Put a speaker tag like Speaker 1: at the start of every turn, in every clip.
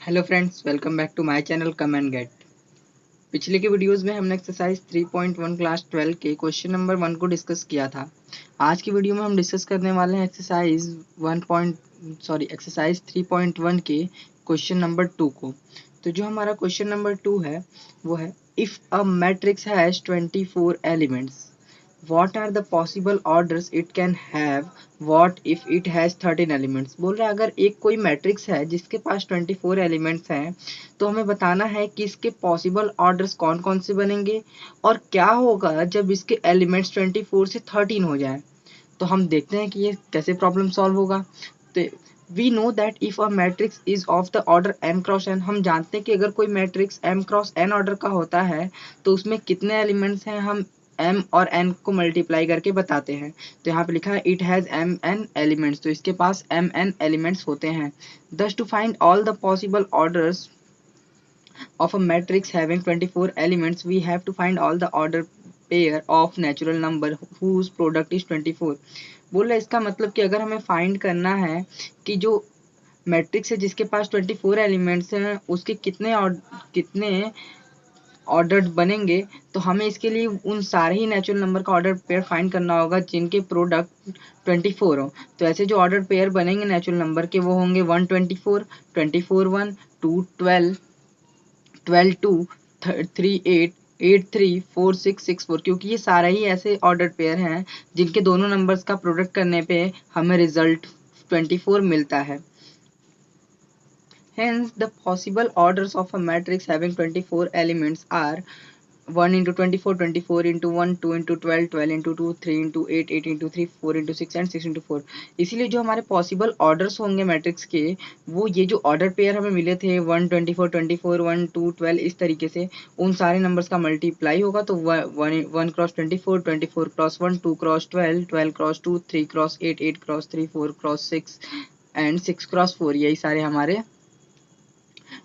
Speaker 1: Hello friends, welcome back to my channel come and get. पिछले के videos में हमने एक्सरसाइज 3.1 क्लास 12 के क्वेश्चन नंबर 1 को डिस्कस किया था। आज की वीडियो में हम डिस्कस करने वाले हैं एक्सरसाइज 3.1 के क्वेश्चन नंबर 2 को। तो जो हमारा क्वेश्चन नंबर 2 है वो है, if a matrix has 24 elements, what are the possible orders it can have, what if it has 13 elements। बोल रहा है अगर एक कोई मैट्रिक्स है जिसके पास 24 एलिमेंट्स हैं तो हमें बताना है कि इसके पॉसिबल ऑर्डर्स कौन कौन से बनेंगे और क्या होगा जब इसके एलिमेंट्स 24 से 13 हो जाए। तो हम देखते हैं कि ये कैसे प्रॉब्लम सॉल्व होगा। तो we know that if a matrix is of the order m cross n, हम जानते हैं कि अगर कोई matrix m cross n order का होता है तो उसमें कितने एलिमेंट्स हैं हम m और n को मल्टीप्लाई करके बताते हैं। तो यहाँ पे लिखा है इट हैज mn एलिमेंट्स, तो इसके पास mn एलिमेंट्स होते हैं। thus to find all the possible orders of a matrix having 24 elements, we have to find all the order pair of natural number whose product is 24। बोल रहा है इसका मतलब कि अगर हमें फाइंड करना है कि जो मैट्रिक्स है जिसके पास 24 एलिमेंट्स हैं उसके कितने ऑर्डर बनेंगे, तो हमें इसके लिए उन सारे ही नेचुरल नंबर का ऑर्डर पेयर फाइंड करना होगा जिनके प्रोडक्ट 24 हो। तो ऐसे जो ऑर्डर पेयर बनेंगे नेचुरल नंबर के वो होंगे 124, 24 1, 2 12, 12 2, 3 8, 8 3, 4 6, 6 4, क्योंकि ये सारा ही ऐसे ऑर्डर पेयर हैं जिनके दोनों नंबर्स का प्रोडक्ट करने पे हमें रिजल्ट 24 मिलता है। Hence, the possible orders of a matrix having 24 elements are 1 into 24, 24 into 1, 2 into 12, 12 into 2, 3 into 8, 8 into 3, 4 into 6 and 6 into 4। इसीलिए जो हमारे पॉसिबल ऑर्डर्स होंगे मैट्रिक्स के वो ये जो ऑर्डर पेयर हमें मिले थे 1 24 24 1 2 12 इस तरीके से उन सारे नंबर्स का मल्टीप्लाई होगा तो 1 cross 24, 24 cross 1, 2 cross 12, 12 cross 2, 3 cross 8, 8 cross 3, 4 cross 6 and 6 cross 4, यही सारे हमारे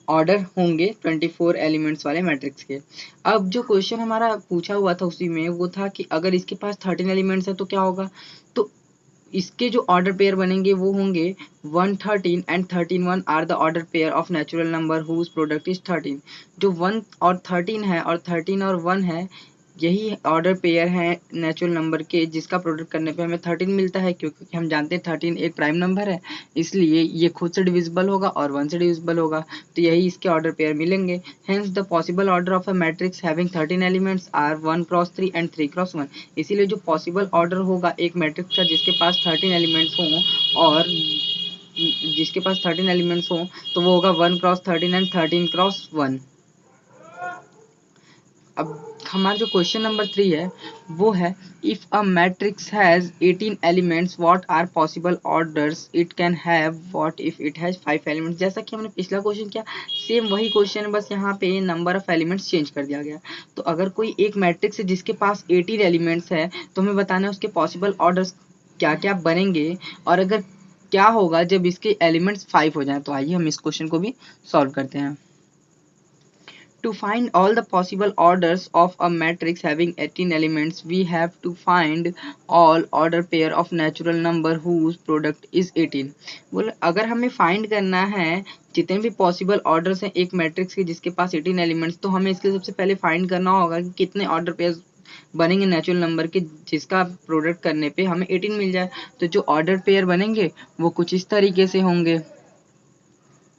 Speaker 1: ऑर्डर होंगे 24 एलिमेंट्स वाले मैट्रिक्स के। अब जो क्वेश्चन हमारा पूछा हुआ था उसी में वो था कि अगर इसके पास 13 एलिमेंट्स है तो क्या होगा। तो इसके जो ऑर्डर पेयर बनेंगे वो होंगे 1 13 and 13 1 are the order pair of natural number whose product is 13। जो 1 और 13 है और 13 और 1 है यही ऑर्डर पेयर है नेचुरल नंबर के जिसका प्रोडक्ट करने पे हमें 13 मिलता है, क्योंकि हम जानते हैं 13 एक प्राइम नंबर है इसलिए ये खुद से डिविजिबल होगा और 1 से डिविजिबल होगा, तो यही इसके ऑर्डर पेयर मिलेंगे। Hence the possible order of a matrix having 13 elements are 1 cross 3 and 3 cross 1। इसीलिए जो पॉसिबल ऑर्डर होगा एक मैट्रिक्स का जिसके पास 13 एलिमेंट्स हों और जिसके पास 13 एलिमेंट्स हों तो वो होगा 1 क्रॉस 13 एंड 13 क्रॉस 1। अब हमारा जो क्वेश्चन नंबर 3 है वो है, if a matrix has 18 elements what are possible orders it can have, what if it has 5 elements. जैसा कि हमने पिछला क्वेश्चन किया सेम वही क्वेश्चन है, बस यहाँ पे नंबर ऑफ एलिमेंट्स चेंज कर दिया गया। तो अगर कोई एक मैट्रिक्स है जिसके पास 18 एलिमेंट्स है तो हमें बताना है उसके पॉसिबल ऑर्डर्स क्या क्या बनेंगे और अगर क्या होगा जब इसके एलिमेंट्स 5 हो जाए। तो आइए हम इस क्वेश्चन को भी सॉल्व करते हैं। To find all the possible orders of a matrix having 18 elements, we have to find all order pair of natural number whose product is 18। बोले अगर हमें फाइंड करना है जितने भी पॉसिबल ऑर्डर्स हैं एक मैट्रिक्स के जिसके पास 18 एलिमेंट्स, तो हमें इसके सबसे पहले फाइंड करना होगा कि कितने ऑर्डर पेयर बनेंगे नेचुरल नंबर के जिसका प्रोडक्ट करने पे हमें 18 मिल जाए। तो जो ऑर्डर पेयर बनेंगे वो कुछ इस तरीके से होंगे।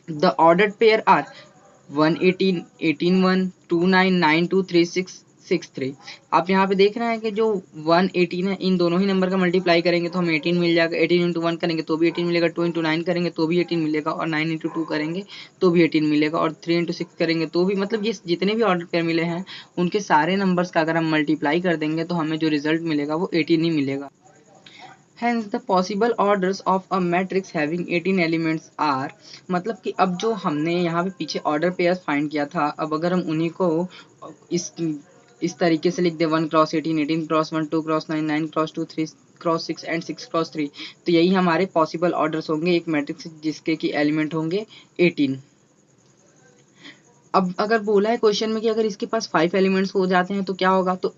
Speaker 1: The order pair are 118 18 1 29 9 2 3 6 6 3। आप यहाँ पे देख रहे हैं कि जो 118 है इन दोनों ही नंबर का मल्टीप्लाई करेंगे तो हमें 18 मिल जाएगा। 18 इंटू 1 करेंगे तो भी 18 मिलेगा, 2 इंटू 9 करेंगे तो भी 18 मिलेगा और 9 इंटू 2 करेंगे तो भी 18 मिलेगा और 3 इंटू 6 करेंगे तो भी, मतलब ये जितने भी ऑर्डर पेयर मिले हैं उनके सारे नंबर्स का अगर हम मल्टीप्लाई कर देंगे तो हमें जो रिजल्ट मिलेगा वो 18 ही मिलेगा। Hence the possible orders of a matrix having 18 elements are, मतलब कि अब जो हमने यहाँ पे पीछे ऑर्डर पेयर फाइंड किया था अब अगर हम उन्हीं को इस तरीके से लिख दे 1 cross 18, 18 cross 1, 2 cross 9, 9 cross 2, 3 cross 6 and 6 cross 3, तो यही हमारे पॉसिबल ऑर्डर्स होंगे एक मैट्रिक्स जिसके की एलिमेंट होंगे 18। अब अगर बोला है क्वेश्चन में कि अगर इसके पास 5 एलिमेंट्स हो जाते हैं तो क्या होगा, तो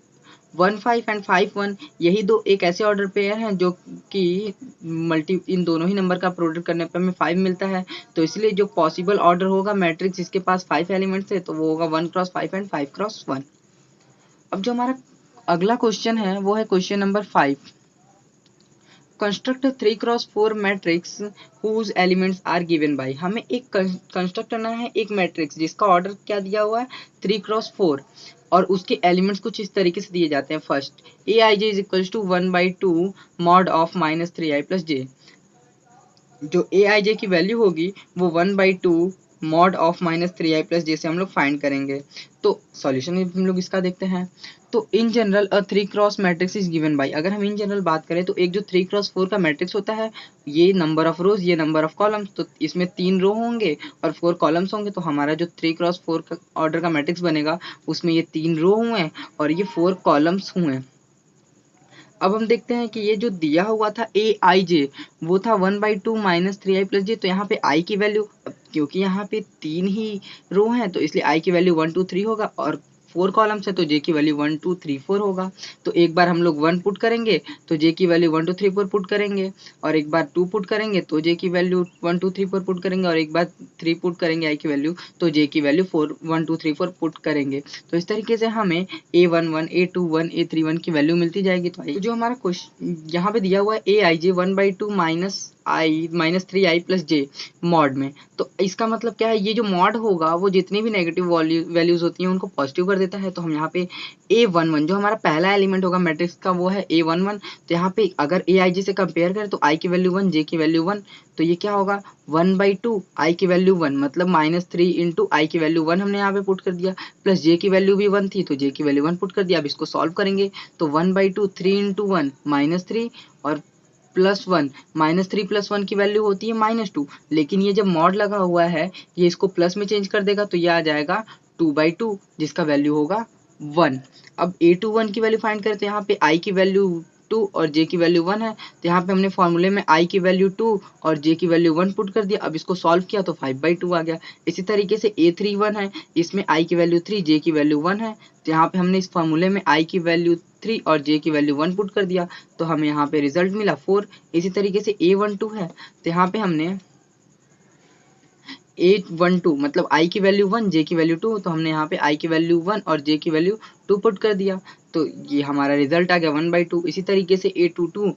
Speaker 1: 1 5 एंड 5 1 यही दो एक ऐसे ऑर्डर पेयर हैं जो कि मल्टी इन दोनों ही नंबर का प्रोडक्ट करने पे हमें 5 मिलता है। तो इसलिए जो पॉसिबल ऑर्डर होगा मैट्रिक्स इसके पास 5 एलिमेंट्स है तो वो होगा 1 क्रॉस 5 एंड 5 क्रॉस 1। अब जो हमारा अगला क्वेश्चन है वो है question number 5। Construct 3 cross 4 matrix whose elements are given by. हमें एक कंस्ट्रक्ट करना है एक मैट्रिक्स जिसका ऑर्डर क्या दिया हुआ है 3 क्रॉस 4 और उसके एलिमेंट्स कुछ इस तरीके से दिए जाते हैं। First A I J is equal to 1/2 mod of -3i plus J. जो ए आई जे की वैल्यू होगी वो 1/2 मॉड ऑफ -3i प्लस जे से हम लोग फाइंड करेंगे। तो सॉल्यूशन हम लोग इसका देखते हैं। तो in general a 3 cross matrix is given by. अगर हम इन जनरल बात करें तो एक जो 3 क्रॉस 4 का मैट्रिक्स होता है ये नंबर ऑफ रोज ये नंबर ऑफ कॉलम्स, तो इसमें 3 रो होंगे और 4 कॉलम्स होंगे। तो हमारा जो 3 क्रॉस 4 का ऑर्डर का मैट्रिक्स बनेगा उसमें ये 3 रो हुए और ये 4 कॉलम्स हुए। अब हम देखते हैं कि ये जो दिया हुआ था ए आई जे वो था 1/2 -3i प्लस जे। तो यहाँ पे आई की वैल्यू, क्योंकि यहाँ पे 3 ही रो हैं तो इसलिए आई की वैल्यू 1 2 3 होगा और 4 कॉलम्स है तो जे की वैल्यू 1 2 3 4 होगा। तो एक बार हम लोग 1 पुट करेंगे तो जे की वैल्यू 1 2 3 4 पुट करेंगे और एक बार 2 पुट करेंगे तो जे की वैल्यू 1 2 3 4 पुट करेंगे और एक बार 3 पुट करेंगे आई की वैल्यू तो जे की वैल्यू 1 2 3 4 पुट करेंगे। तो इस तरीके से हमें A11 A21 A31 की वैल्यू मिलती जाएगी। तो जो हमारा क्वेश्चन यहाँ पे दिया हुआ है A I J 1/2 -3i plus J mod में, तो इसका मतलब क्या है ये जो मॉड होगा वो जितनी भी नेगेटिव वैल्यूज होती हैं उनको पॉजिटिव कर देता है। तो हम यहाँ पे A11 जो हमारा पहला एलिमेंट होगा मैट्रिक्स का वो है A11। तो यहाँ पे अगर ए आई जे से कंपेयर करें तो आई की वैल्यू 1 जे की वैल्यू 1 तो ये क्या होगा 1/2 आई की वैल्यू 1 मतलब -3 इंटू आई की वैल्यू 1 हमने यहाँ पे पुट कर दिया प्लस जे की वैल्यू भी 1 थी तो जे की वैल्यू 1 पुट कर दिया। अब इसको सॉल्व करेंगे तो 1/2 3 इंटू 1 -3 और +1 -3 + 1 की वैल्यू होती है -2। लेकिन ये जब मॉड लगा हुआ है ये इसको प्लस में चेंज कर देगा तो ये आ जाएगा 2/2 जिसका वैल्यू होगा 1। अब A21 की वैल्यू फाइंड करते हैं। यहाँ पे आई की वैल्यू 2 और जे की वैल्यू 1 है तो यहाँ पे हमने फॉर्मूले में आई की वैल्यू 2 और जे की वैल्यू 1 पुट कर दिया। अब इसको सॉल्व किया तो 5/2 आ गया। इसी तरीके से A31 है, इसमें आई की वैल्यू 3 जे की वैल्यू 1 है तो यहाँ पे हमने इस फॉर्मूले में आई की वैल्यू 3 और जे की वैल्यू 1 पुट कर दिया तो हमें यहाँ पे रिजल्ट मिला 4। इसी तरीके से A12 है तो यहाँ पे हमने A12 मतलब आई की वैल्यू 1 जे की वैल्यू 2 तो हमने यहाँ पे आई की वैल्यू 1 और जे की वैल्यू 2 पुट कर दिया तो ये हमारा रिजल्ट आ गया 1/2। इसी तरीके से A22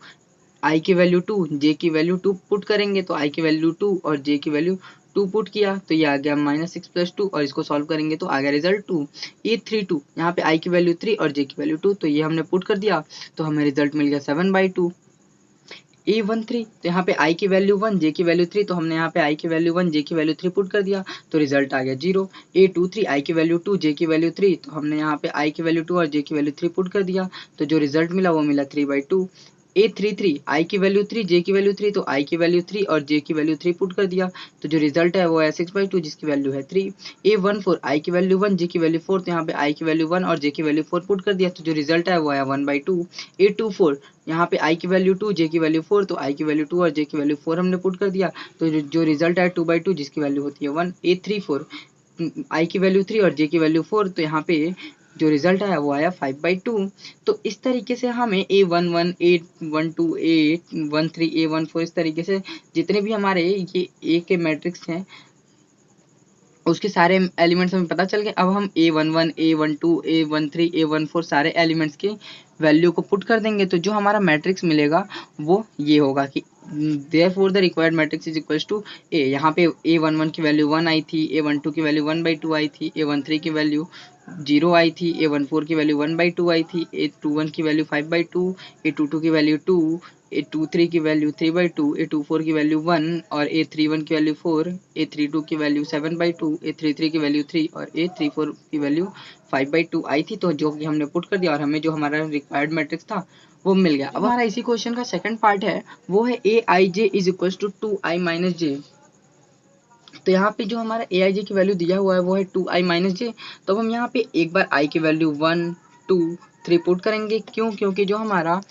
Speaker 1: आई की वैल्यू 2 जे की वैल्यू 2 पुट करेंगे तो आई की वैल्यू 2 और जे की वैल्यू 2 पुट किया तो ये आ गया -6 + 2 और इसको सॉल्व करेंगे तो आ गया रिजल्ट 2। A32 यहाँ पे आई की वैल्यू 3 और जे की वैल्यू 2 तो ये हमने पुट कर दिया तो हमें रिजल्ट मिल गया 7/2। A13 तो यहाँ पे आई की वैल्यू 1 जे की वैल्यू 3 तो हमने यहाँ पे आई की वैल्यू 1 जे की वैल्यू 3 पुट कर दिया तो रिजल्ट आ गया 0। A23 आई की वैल्यू 2 जे की वैल्यू 3 तो हमने यहाँ पे आई की वैल्यू 2 और जे की वैल्यू 3 पुट कर दिया तो जो रिजल्ट मिला वो मिला 3/2। A33 आई की वैल्यू 3 जे की वैल्यू 3 तो आई की वैल्यू 3 और जे की वैल्यू 3 पुट कर दिया तो जो रिजल्ट है वो है 6/2 जिसकी वैल्यू है 3। A14 आई की वैल्यू 1 जे की वैल्यू 4 तो यहाँ पे आई की वैल्यू 1 और जे की वैल्यू 4 पुट कर दिया तो जो रिजल्ट है वो है 1/2। A24 यहाँ पे आई की वैल्यू 2 जे की वैल्यू 4 तो आई की वैल्यू 2 और जे की वैल्यू 4 हमने पुट कर दिया तो जो रिजल्ट है 2/2 जिसकी वैल्यू होती है 1। A34 आई की वैल्यू 3 और जे की वैल्यू 4 तो यहाँ पे जो रिजल्ट आया वो आया 5/2। तो इस तरीके से हमें A11 A12 A13 A14 इस तरीके से जितने भी हमारे ये ए के मैट्रिक्स हैं उसके सारे एलिमेंट्स हमें पता चल गए। अब हम A11 A12 A13 A14 सारे एलिमेंट्स के वैल्यू को पुट कर देंगे तो जो हमारा मैट्रिक्स मिलेगा वो ये होगा कि therefore the required matrix is equals to A। यहाँ पे A11 की वैल्यू 1 आई थी, A12 की वैल्यू 1/2 आई थी, A13 की वैल्यू 0 आई थी, A14 की वैल्यू 1/2 आई थी, A21 की वैल्यू 5/2, A22 की वैल्यू 2, A23 की वैल्यू 3/2, A24 की वैल्यू 1 और A31 की वैल्यू 4, A32 की वैल्यू 7/2, A33 की वैल्यू 3 और A34 की वैल्यू 5/2 आई थी। तो जो कि हमने पुट कर दिया और हमें जो हमारा रिक्वायर्ड मैट्रिक्स था वो मिल गया। अब हमारा इसी क्वेश्चन का सेकंड पार्ट है वो है A I J is equal to 2i minus J. तो यहाँ पे जो हमारा ए आई जे की वैल्यू दिया हुआ है वो है 2i माइनस जे। तो अब हम यहाँ पे एक बार i की वैल्यू 1 2 3 पुट करेंगे। क्यों? क्योंकि जो हमारा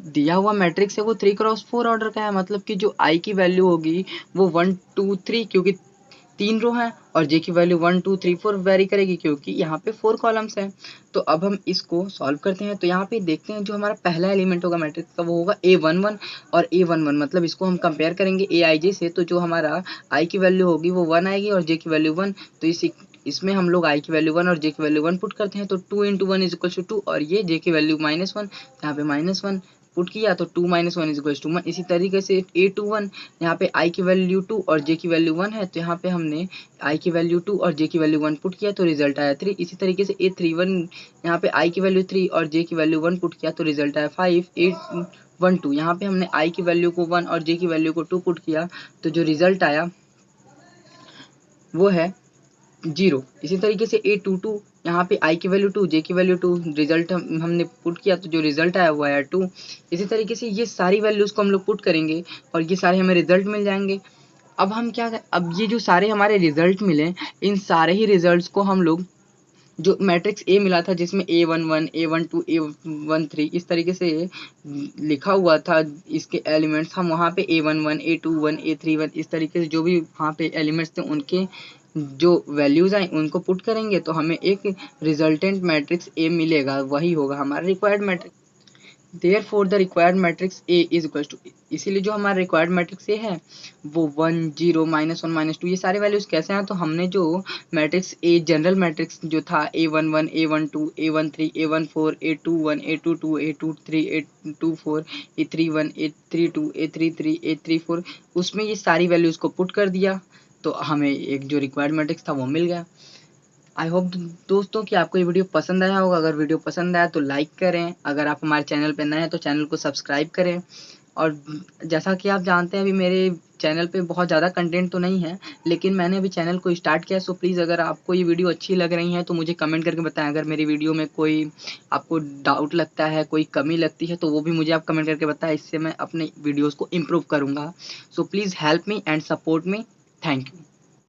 Speaker 1: दिया हुआ मैट्रिक्स है वो 3 क्रॉस 4 ऑर्डर का है मतलब कि जो i की वैल्यू होगी वो 1 2 3 क्योंकि 3 रो हैं और जे की वैल्यू 1 2 3 4 वेरी करेगी क्योंकि यहाँ पे 4 कॉलम्स हैं। तो अब हम इसको सॉल्व करते हैं। तो यहाँ पे देखते हैं जो हमारा पहला एलिमेंट होगा मैट्रिक्स का वो होगा A11 और A11 मतलब इसको हम कंपेयर करेंगे Aij से। तो जो हमारा i की वैल्यू होगी वो 1 आएगी और j की वैल्यू 1। तो इसमें हम लोग i की वैल्यू 1 और j की वैल्यू 1 पुट करते हैं। तो 2 इंटू 1 इज इक्वल टू 2 और ये j की वैल्यू -1, यहाँ पे -1 पुट किया तो 2 - 1 इज इक्वल टू 1। इसी तरीके से A21 यहाँ पे i की वैल्यू 2 और j की वैल्यू 1 है। तो यहाँ पे हमने i की वैल्यू 2 और j की वैल्यू 1 पुट किया तो रिजल्ट आया 3। इसी तरीके से A31 यहाँ पे i की वैल्यू 3 और j की वैल्यू 1 पुट किया तो रिजल्ट आया 5। A12 यहाँ पे हमने i की वैल्यू को 1 और j की वैल्यू को 2 पुट किया तो जो रिजल्ट आया वो है 0। इसी तरीके से A22 यहाँ पे i की वैल्यू 2 j की वैल्यू 2 रिजल्ट हमने पुट किया तो जो रिजल्ट आया वो आया 2। इसी तरीके से ये सारी वैल्यूज को हम लोग पुट करेंगे और ये सारे हमें रिजल्ट मिल जाएंगे। अब हम क्या अब ये जो सारे हमारे रिजल्ट मिले इन सारे ही रिजल्ट्स को हम लोग जो मैट्रिक्स ए मिला था जिसमें A11 A12 A13 इस तरीके से लिखा हुआ था इसके एलिमेंट्स, हम वहाँ पे A11 A21 A31 इस तरीके से जो भी वहाँ पे एलिमेंट्स थे उनके जो वैल्यूज आए उनको पुट करेंगे तो हमें एक रिजल्टेंट मैट्रिक्स ए मिलेगा, वही होगा हमारा required matrix. Therefore the required matrix A is equals to, इसीलिए जो हमारा रिक्वायर्ड मैट्रिक्स ए है वो 1 0 -1 -2 ये सारे वैल्यूज कैसे हैं। तो हमने जो मैट्रिक्स ए जनरल मैट्रिक्स जो था A11 A12 A13 A14 A21 A22 A23 A24 A31 A32 A33 A34 उसमें ये सारी वैल्यूज को पुट कर दिया तो हमें एक जो रिक्वायर्ड मैट्रिक्स था वो मिल गया। आई होप दोस्तों कि आपको ये वीडियो पसंद आया होगा। अगर वीडियो पसंद आया तो लाइक करें, अगर आप हमारे चैनल पे नए हैं तो चैनल को सब्सक्राइब करें। और जैसा कि आप जानते हैं अभी मेरे चैनल पे बहुत ज़्यादा कंटेंट तो नहीं है लेकिन मैंने अभी चैनल को स्टार्ट किया। सो प्लीज़ अगर आपको ये वीडियो अच्छी लग रही है तो मुझे कमेंट करके बताएं। अगर मेरी वीडियो में कोई आपको डाउट लगता है, कोई कमी लगती है तो वो भी मुझे आप कमेंट करके बताएं, इससे मैं अपने वीडियोज़ को इम्प्रूव करूँगा। So please help me and support me. Thank you.